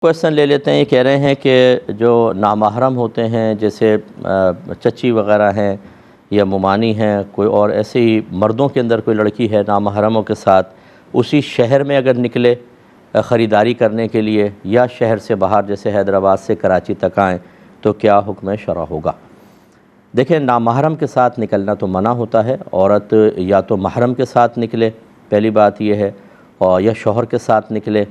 Question لے لیتے ہیں۔ یہ کہہ رہے ہیں کہ جو نامحرم ہوتے ہیں جیسے چچی وغیرہ ہیں یا ممانی ہیں، کوئی اور ایسے ہی مردوں کے اندر کوئی لڑکی ہے نامحرموں کے ساتھ، اسی شہر میں اگر نکلے خریداری کرنے کے لیے یا شہر سے باہر جیسے حیدرآباد سے کراچی تک آئیں تو کیا حکم شرع ہوگا؟ دیکھیں، نامحرم کے ساتھ نکلنا تو منع ہوتا ہے۔ عورت یا تو محرم کے ساتھ نکلے، پہلی بات یہ ہے، اور یا شوہر کے ساتھ نکلے،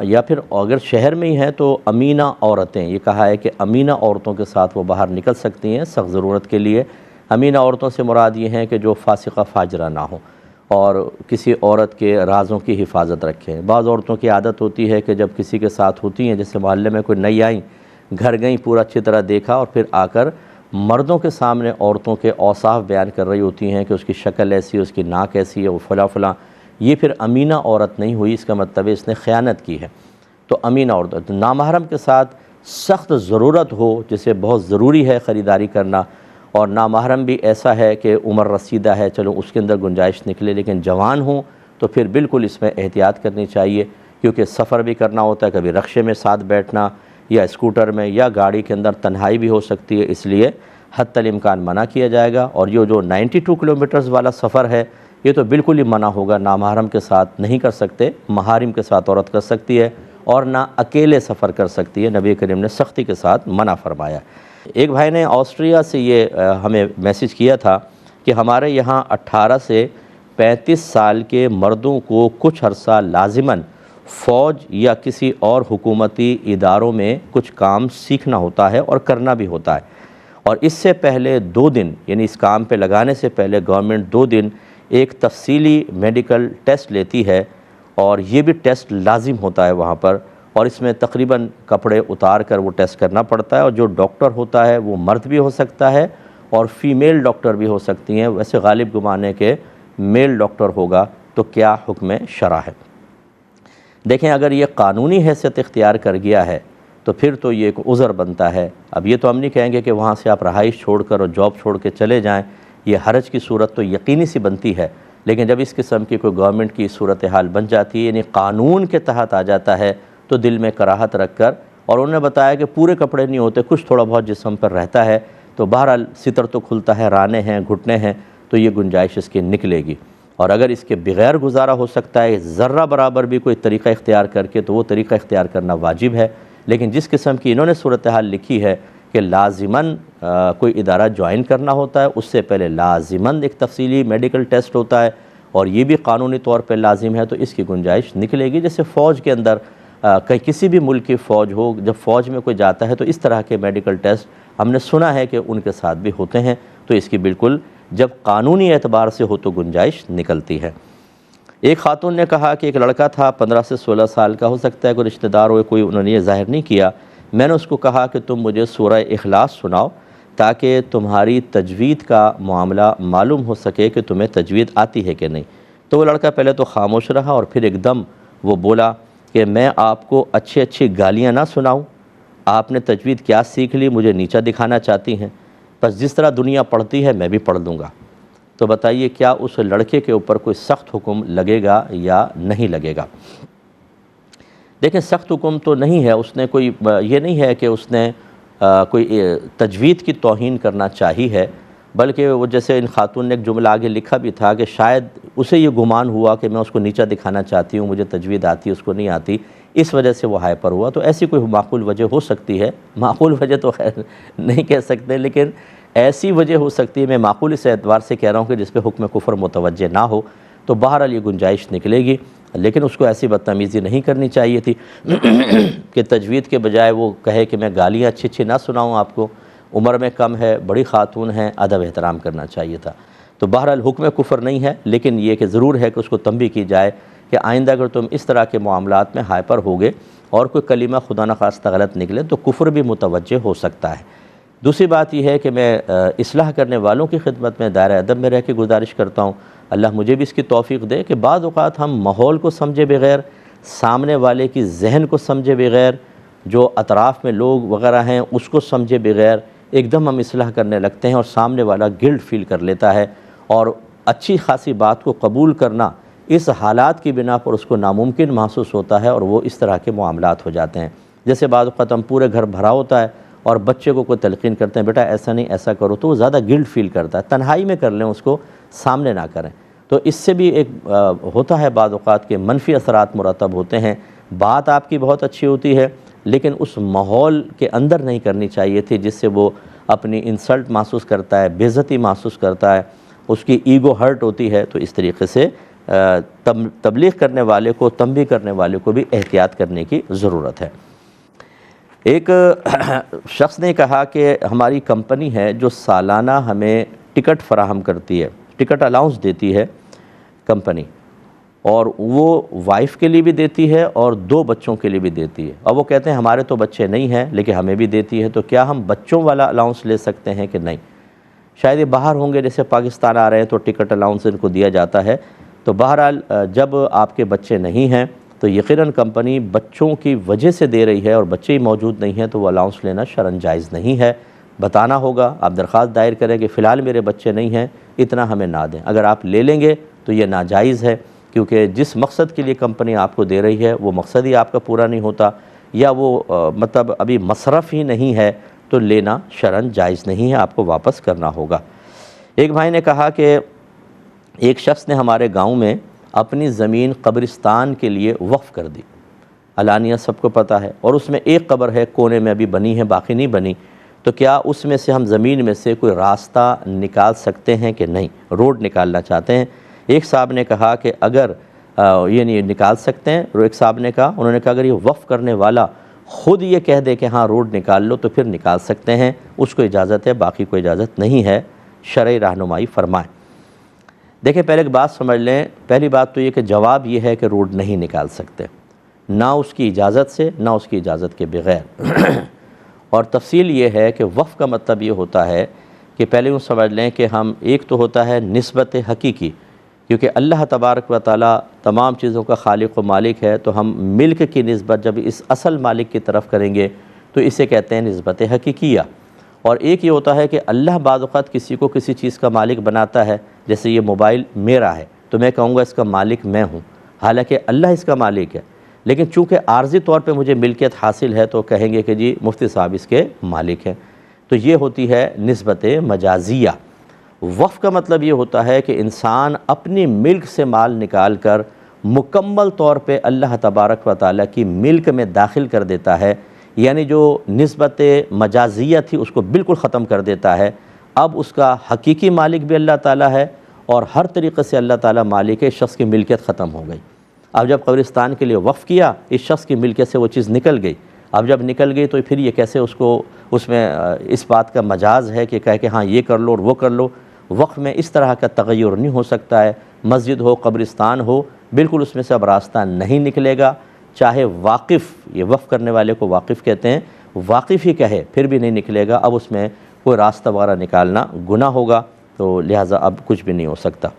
یا پھر اگر شہر میں ہی ہے تو امینہ عورتیں، یہ کہا ہے کہ امینہ عورتوں کے ساتھ وہ باہر نکل سکتی ہیں سخت ضرورت کے لیے۔ امینہ عورتوں سے مراد یہ ہیں کہ جو فاسقہ فاجرہ نہ ہوں اور کسی عورت کے رازوں کی حفاظت رکھیں۔ بعض عورتوں کی عادت ہوتی ہے کہ جب کسی کے ساتھ ہوتی ہیں، جیسے محلے میں کوئی نئی آئیں، گھر گئیں، پورا اچھی طرح دیکھا اور پھر آ کر مردوں کے سامنے عورتوں کے اوصاف بیان کر رہی ہوتی ہیں کہ اس کی شکل ایسی ہے، اس کی ناک ایسی ہے، وہ فلاں فلاں۔ یہ پھر امینہ عورت نہیں ہوئی، اس کا مطلب ہے اس نے خیانت کی ہے۔ تو امینہ عورت، نامحرم کے ساتھ سخت ضرورت ہو جسے بہت ضروری ہے خریداری کرنا، اور نامحرم بھی ایسا ہے کہ عمر رسیدہ ہے، چلو اس کے اندر گنجائش نکلے، لیکن جوان ہوں تو پھر بالکل اس میں احتیاط کرنی چاہیے، کیونکہ سفر بھی کرنا ہوتا ہے، کبھی رکشے میں ساتھ بیٹھنا یا اسکوٹر میں یا گاڑی کے اندر تنہائی بھی ہو سکتی ہے، اس لیے حتی الامکان منع کیا جائے گا۔ اور یہ جو 92 کلومیٹرز والا سفر ہے یہ تو بالکل ہی منع ہوگا، نامحرم کے ساتھ نہیں کر سکتے، محارم کے ساتھ عورت کر سکتی ہے اور نہ اکیلے سفر کر سکتی ہے، نبی کریم نے سختی کے ساتھ منع فرمایا۔ ایک بھائی نے آسٹریا سے یہ ہمیں میسج کیا تھا کہ ہمارے یہاں 18 سے 35 سال کے مردوں کو کچھ عرصہ لازماً فوج یا کسی اور حکومتی اداروں میں کچھ کام سیکھنا ہوتا ہے اور کرنا بھی ہوتا ہے، اور اس سے پہلے 2 دن، یعنی اس کام پہ لگانے سے پہلے گورنمنٹ 2 دن ایک تفصیلی میڈیکل ٹیسٹ لیتی ہے، اور یہ بھی ٹیسٹ لازم ہوتا ہے وہاں پر، اور اس میں تقریباً کپڑے اتار کر وہ ٹیسٹ کرنا پڑتا ہے، اور جو ڈاکٹر ہوتا ہے وہ مرد بھی ہو سکتا ہے اور فیمیل ڈاکٹر بھی ہو سکتی ہیں، ویسے غالب گمان ہے کہ میل ڈاکٹر ہوگا۔ تو کیا حکم شرع ہے؟ دیکھیں، اگر یہ قانونی حیثیت اختیار کر گیا ہے تو پھر تو یہ ایک عذر بنتا ہے۔ اب یہ تو ہم نہیں کہیں گے کہ وہاں سے آپ رہائش چھوڑ کر اور جاب چھوڑ کے چلے جائیں، یہ حرج کی صورت تو یقینی سی بنتی ہے، لیکن جب اس قسم کی کوئی گورنمنٹ کی صورتحال بن جاتی ہے، یعنی قانون کے تحت آ جاتا ہے، تو دل میں کراہت رکھ کر، اور انہوں نے بتایا کہ پورے کپڑے نہیں ہوتے، کچھ تھوڑا بہت جسم پر رہتا ہے، تو بہرحال ستر تو کھلتا ہے، رانے ہیں، گھٹنے ہیں، تو یہ گنجائش اس کی نکلے گی۔ اور اگر اس کے بغیر گزارا ہو سکتا ہے ذرہ برابر بھی کوئی طریقہ اختیار کر کے، تو وہ طریقہ اختیار کرنا واجب ہے۔ لیکن جس قسم کی انہوں نے صورتحال لکھی ہے کہ لازماً کوئی ادارہ جوائن کرنا ہوتا ہے، اس سے پہلے لازماً ایک تفصیلی میڈیکل ٹیسٹ ہوتا ہے، اور یہ بھی قانونی طور پہ لازم ہے، تو اس کی گنجائش نکلے گی۔ جیسے فوج کے اندر کہیں کسی بھی ملک کی فوج ہو، جب فوج میں کوئی جاتا ہے تو اس طرح کے میڈیکل ٹیسٹ ہم نے سنا ہے کہ ان کے ساتھ بھی ہوتے ہیں، تو اس کی بالکل جب قانونی اعتبار سے ہو تو گنجائش نکلتی ہے۔ ایک خاتون نے کہا کہ ایک لڑکا تھا 15 سے 16 سال کا، ہو سکتا ہے کوئی رشتہ دار ہو، کوئی، انہوں نے یہ ظاہر نہیں کیا، میں نے اس کو کہا کہ تم مجھے سورہ اخلاص سناؤ تاکہ تمہاری تجوید کا معاملہ معلوم ہو سکے کہ تمہیں تجوید آتی ہے کہ نہیں۔ تو وہ لڑکا پہلے تو خاموش رہا، اور پھر ایک دم وہ بولا کہ میں آپ کو اچھی گالیاں نہ سناؤں، آپ نے تجوید کیا سیکھ لی، مجھے نیچا دکھانا چاہتی ہیں، بس جس طرح دنیا پڑھتی ہے میں بھی پڑھ دوں گا۔ تو بتائیے کیا اس لڑکے کے اوپر کوئی سخت حکم لگے گا یا نہیں لگے گا؟ دیکھیں، سخت حکم تو نہیں ہے، اس نے کوئی، یہ نہیں ہے کہ اس نے کوئی تجوید کی توہین کرنا چاہی ہے، بلکہ وہ جیسے ان خاتون نے ایک جملہ آگے لکھا بھی تھا کہ شاید اسے یہ گمان ہوا کہ میں اس کو نیچا دکھانا چاہتی ہوں، مجھے تجوید آتی، اس کو نہیں آتی، اس وجہ سے وہ ہائپر ہوا۔ تو ایسی کوئی معقول وجہ ہو سکتی ہے، معقول وجہ تو خیر نہیں کہہ سکتے، لیکن ایسی وجہ ہو سکتی ہے، میں معقول اس اعتبار سے کہہ رہا ہوں کہ جس پہ حکم کفر متوجہ نہ ہو، تو بہرحال یہ گنجائش نکلے گی، لیکن اس کو ایسی بدتمیزی نہیں کرنی چاہیے تھی کہ تجوید کے بجائے وہ کہے کہ میں گالیاں اچھی نہ سناؤں آپ کو، عمر میں کم ہے، بڑی خاتون ہیں، ادب احترام کرنا چاہیے تھا۔ تو بہرحال حکم کفر نہیں ہے، لیکن یہ کہ ضرور ہے کہ اس کو تنبیہ کی جائے کہ آئندہ اگر تم اس طرح کے معاملات میں ہائپر ہوگے اور کوئی کلمہ خدا نخواستہ غلط نکلے تو کفر بھی متوجہ ہو سکتا ہے۔ دوسری بات یہ ہے کہ میں اصلاح کرنے والوں کی خدمت میں دائرہ ادب میں رہ کے گزارش کرتا ہوں، اللہ مجھے بھی اس کی توفیق دے کہ بعض اوقات ہم ماحول کو سمجھے بغیر، سامنے والے کی ذہن کو سمجھے بغیر، جو اطراف میں لوگ وغیرہ ہیں اس کو سمجھے بغیر ایک دم ہم اصلاح کرنے لگتے ہیں، اور سامنے والا گلٹ فیل کر لیتا ہے، اور اچھی خاصی بات کو قبول کرنا اس حالات کی بنا پر اس کو ناممکن محسوس ہوتا ہے، اور وہ اس طرح کے معاملات ہو جاتے ہیں۔ جیسے بعض اوقات ہم پورے گھر بھرا ہوتا ہے اور بچے کو کوئی تلقین کرتے ہیں بیٹا ایسا نہیں ایسا کرو، تو وہ زیادہ گلٹ فیل کرتا ہے، تنہائی میں کر لیں، اس کو سامنے نہ کریں۔ تو اس سے بھی ایک ہوتا ہے بعض اوقات کے منفی اثرات مرتب ہوتے ہیں۔ بات آپ کی بہت اچھی ہوتی ہے لیکن اس ماحول کے اندر نہیں کرنی چاہیے تھی جس سے وہ اپنی انسلٹ محسوس کرتا ہے، بے عزتی محسوس کرتا ہے، اس کی ایگو ہرٹ ہوتی ہے۔ تو اس طریقے سے تبلیغ کرنے والے کو، تنبیہ کرنے والے کو بھی احتیاط کرنے کی ضرورت ہے۔ ایک شخص نے کہا کہ ہماری کمپنی ہے جو سالانہ ہمیں ٹکٹ فراہم کرتی ہے، ٹکٹ الاؤنس دیتی ہے کمپنی، اور وہ وائف کے لیے بھی دیتی ہے اور 2 بچوں کے لیے بھی دیتی ہے، اور وہ کہتے ہیں ہمارے تو بچے نہیں ہیں لیکن ہمیں بھی دیتی ہے، تو کیا ہم بچوں والا الاؤنس لے سکتے ہیں کہ نہیں؟ شاید یہ باہر ہوں گے، جیسے پاکستان آ رہے ہیں تو ٹکٹ الاؤنس ان کو دیا جاتا ہے، تو بہرحال جب آپ کے بچے نہیں ہیں تو یقیناً کمپنی بچوں کی وجہ سے دے رہی ہے اور بچے ہی موجود نہیں ہیں تو وہ الاؤنس لینا شرعاً جائز نہیں ہے۔ بتانا ہوگا، آپ درخواست دائر کریں کہ فی الحال میرے بچے نہیں ہیں، اتنا ہمیں نہ دیں۔ اگر آپ لے لیں گے تو یہ ناجائز ہے، کیونکہ جس مقصد کے لیے کمپنی آپ کو دے رہی ہے وہ مقصد ہی آپ کا پورا نہیں ہوتا، یا وہ مطلب ابھی مصرف ہی نہیں ہے، تو لینا شرعاً جائز نہیں ہے، آپ کو واپس کرنا ہوگا۔ ایک بھائی نے کہا کہ ایک شخص نے ہمارے گاؤں میں اپنی زمین قبرستان کے لیے وقف کر دی، علانیہ سب کو پتہ ہے، اور اس میں ایک قبر ہے کونے میں ابھی بنی ہے، باقی نہیں بنی، تو کیا اس میں سے ہم زمین میں سے کوئی راستہ نکال سکتے ہیں کہ نہیں؟ روڈ نکالنا چاہتے ہیں۔ ایک صاحب نے کہا کہ اگر یہ نہیں نکال سکتے ہیں، ایک صاحب نے کہا، انہوں نے کہا اگر یہ وقف کرنے والا خود یہ کہہ دے کہ ہاں روڈ نکال لو تو پھر نکال سکتے ہیں، اس کو اجازت ہے، باقی کو اجازت نہیں ہے، شرعی رہنمائی فرمائیں۔ دیکھیں پہلے ایک بات سمجھ لیں، پہلی بات تو یہ کہ جواب یہ ہے کہ روڈ نہیں نکال سکتے، نہ اس کی اجازت سے نہ اس کی اجازت کے بغیر۔ اور تفصیل یہ ہے کہ وقف کا مطلب یہ ہوتا ہے کہ پہلے یوں سمجھ لیں کہ ہم ایک تو ہوتا ہے نسبت حقیقی، کیونکہ اللہ تبارک و تعالیٰ تمام چیزوں کا خالق و مالک ہے، تو ہم ملک کی نسبت جب اس اصل مالک کی طرف کریں گے تو اسے کہتے ہیں نسبت حقیقیہ۔ اور ایک یہ ہوتا ہے کہ اللہ بعض اوقات کسی کو کسی چیز کا مالک بناتا ہے، جیسے یہ موبائل میرا ہے تو میں کہوں گا اس کا مالک میں ہوں، حالانکہ اللہ اس کا مالک ہے، لیکن چونکہ عارضی طور پہ مجھے ملکیت حاصل ہے تو کہیں گے کہ جی مفتی صاحب اس کے مالک ہیں۔ تو یہ ہوتی ہے نسبت مجازیہ۔ وقف کا مطلب یہ ہوتا ہے کہ انسان اپنی ملک سے مال نکال کر مکمل طور پہ اللہ تبارک و تعالیٰ کی ملک میں داخل کر دیتا ہے، یعنی جو نسبت مجازیہ تھی اس کو بالکل ختم کر دیتا ہے۔ اب اس کا حقیقی مالک بھی اللہ تعالیٰ ہے اور ہر طریقے سے اللہ تعالیٰ مالک ہے، اس شخص کی ملکیت ختم ہو گئی۔ اب جب قبرستان کے لیے وقف کیا، اس شخص کی ملکیت سے وہ چیز نکل گئی، اب جب نکل گئی تو پھر یہ کیسے اس میں اس بات کا مجاز ہے کہ کہہ کہ ہاں یہ کر لو اور وہ کر لو۔ وقف میں اس طرح کا تغیر نہیں ہو سکتا ہے، مسجد ہو قبرستان ہو، بالکل اس میں سے اب راستہ نہیں نکلے گا، چاہے واقف، یہ وقف کرنے والے کو واقف کہتے ہیں، واقف ہی کہے پھر بھی نہیں نکلے گا، اب اس میں کوئی راستہ وغیرہ نکالنا گناہ ہوگا، تو لہٰذا اب کچھ بھی نہیں ہو سکتا۔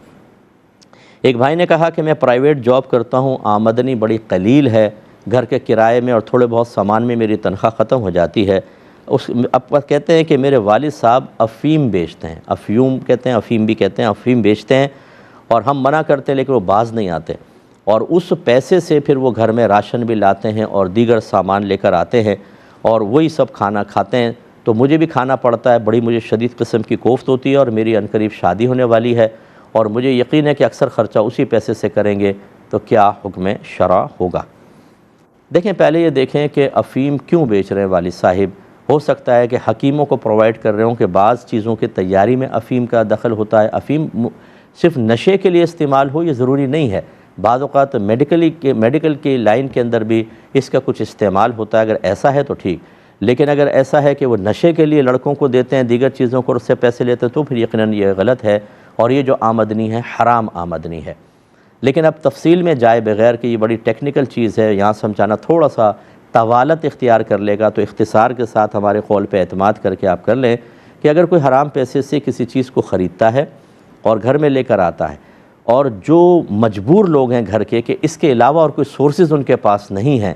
ایک بھائی نے کہا کہ میں پرائیویٹ جاب کرتا ہوں، آمدنی بڑی قلیل ہے، گھر کے کرائے میں اور تھوڑے بہت سامان میں میری تنخواہ ختم ہو جاتی ہے۔ اب کہتے ہیں کہ میرے والد صاحب افیم بیچتے ہیں، افیوم کہتے ہیں، افیم بھی کہتے ہیں، افیم بیچتے ہیں، اور ہم منع کرتے ہیں لیکن وہ باز نہیں آتے، اور اس پیسے سے پھر وہ گھر میں راشن بھی لاتے ہیں اور دیگر سامان لے کر آتے ہیں اور وہی سب کھانا کھاتے ہیں، تو مجھے بھی کھانا پڑتا ہے، بڑی مجھے شدید قسم کی کوفت ہوتی ہے، اور میری عنقریب شادی ہونے والی ہے اور مجھے یقین ہے کہ اکثر خرچہ اسی پیسے سے کریں گے، تو کیا حکم شرع ہوگا؟ دیکھیں پہلے یہ دیکھیں کہ افیم کیوں بیچ رہے ہیں والد صاحب، ہو سکتا ہے کہ حکیموں کو پرووائڈ کر رہے ہوں کہ بعض چیزوں کی تیاری میں افیم کا دخل ہوتا ہے۔ افیم صرف نشے کے لیے استعمال ہو یہ ضروری نہیں ہے، بعض اوقات میڈیکل کی لائن کے اندر بھی اس کا کچھ استعمال ہوتا ہے، اگر ایسا ہے تو ٹھیک، لیکن اگر ایسا ہے کہ وہ نشے کے لیے لڑکوں کو دیتے ہیں، دیگر چیزوں کو اس سے پیسے لیتے ہیں، تو پھر یقیناً یہ غلط ہے، اور یہ جو آمدنی ہے حرام آمدنی ہے۔ لیکن اب تفصیل میں جائے بغیر کہ یہ بڑی ٹیکنیکل چیز ہے، یہاں سمجھانا تھوڑا سا طوالت اختیار کر لے گا، تو اختصار کے ساتھ ہمارے قول پہ اعتماد کر کے آپ کر لیں کہ اگر کوئی حرام پیسے سے کسی چیز کو خریدتا ہے اور گھر میں لے کر آتا ہے، اور جو مجبور لوگ ہیں گھر کے کہ اس کے علاوہ اور کوئی سورسز ان کے پاس نہیں ہیں،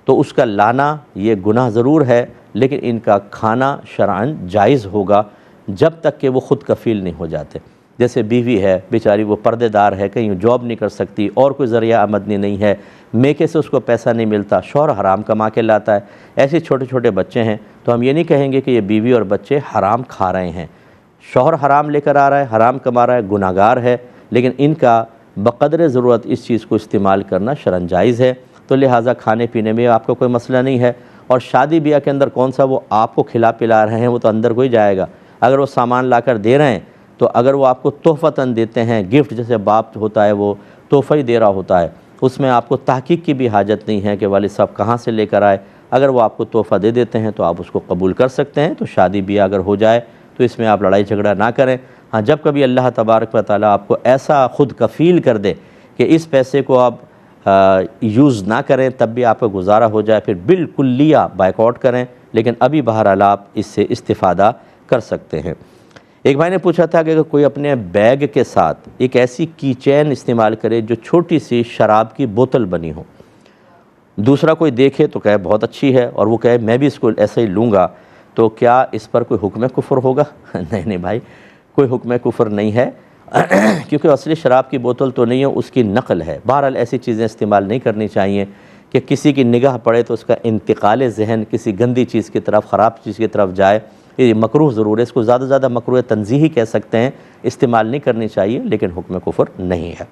تو اس کا لانا یہ گناہ ضرور ہے، لیکن ان کا کھانا شرعاً جائز ہوگا جب تک کہ وہ خود کفیل نہیں ہو جاتے۔ جیسے بیوی ہے بیچاری وہ پردے دار ہے، کہیں جاب نہیں کر سکتی اور کوئی ذریعہ آمدنی نہیں ہے، میکے سے اس کو پیسہ نہیں ملتا، شوہر حرام کما کے لاتا ہے، ایسے چھوٹے چھوٹے بچے ہیں، تو ہم یہ نہیں کہیں گے کہ یہ بیوی اور بچے حرام کھا رہے ہیں۔ شوہر حرام لے کر آ رہا ہے، حرام کما رہا ہے، گناہگار ہے، لیکن ان کا بقدر ضرورت اس چیز کو استعمال کرنا شرعاً جائز ہے، تو لہٰذا کھانے پینے میں آپ کو کوئی مسئلہ نہیں ہے۔ اور شادی بیاہ کے اندر کون سا وہ آپ کو کھلا پلا رہے ہیں، وہ تو اندر کو ہی جائے گا۔ اگر وہ سامان لا کر دے رہے ہیں تو اگر وہ آپ کو تحفتاً دیتے ہیں، گفٹ جیسے باپ ہوتا ہے وہ تحفہ ہی دے رہا ہوتا ہے، اس میں آپ کو تحقیق کی بھی حاجت نہیں ہے کہ والد صاحب کہاں سے لے کر آئے۔ اگر وہ آپ کو تحفہ دے دیتے ہیں تو آپ اس کو قبول کر سکتے ہیں، تو شادی بیاہ اگر ہو جائے تو اس میں آپ لڑائی جھگڑا نہ کریں۔ ہاں، جب کبھی اللہ تبارک و تعالیٰ آپ کو ایسا خود کفیل کر دے کہ اس پیسے کو آپ یوز نہ کریں، تب بھی آپ کا گزارا ہو جائے، پھر بالکلیہ بائیک آؤٹ کریں، لیکن ابھی بہرحال آپ اس سے استفادہ کر سکتے ہیں۔ ایک بھائی نے پوچھا تھا کہ اگر کوئی اپنے بیگ کے ساتھ ایک ایسی کی چین استعمال کرے جو چھوٹی سی شراب کی بوتل بنی ہو، دوسرا کوئی دیکھے تو کہے بہت اچھی ہے اور وہ کہے میں بھی اس کو ایسے ہی لوں گا، تو کیا اس پر کوئی حکم کفر ہوگا؟ نہیں بھائی، کوئی حکم کفر نہیں ہے، کیونکہ اصلی شراب کی بوتل تو نہیں ہے، اس کی نقل ہے۔ بہرحال ایسی چیزیں استعمال نہیں کرنی چاہیے کہ کسی کی نگاہ پڑے تو اس کا انتقال ذہن کسی گندی چیز کی طرف، خراب چیز کی طرف جائے۔ یہ مکروہ ضرور ہے، اس کو زیادہ مکروہ تنزیہی کہہ سکتے ہیں، استعمال نہیں کرنی چاہیے، لیکن حکم کفر نہیں ہے۔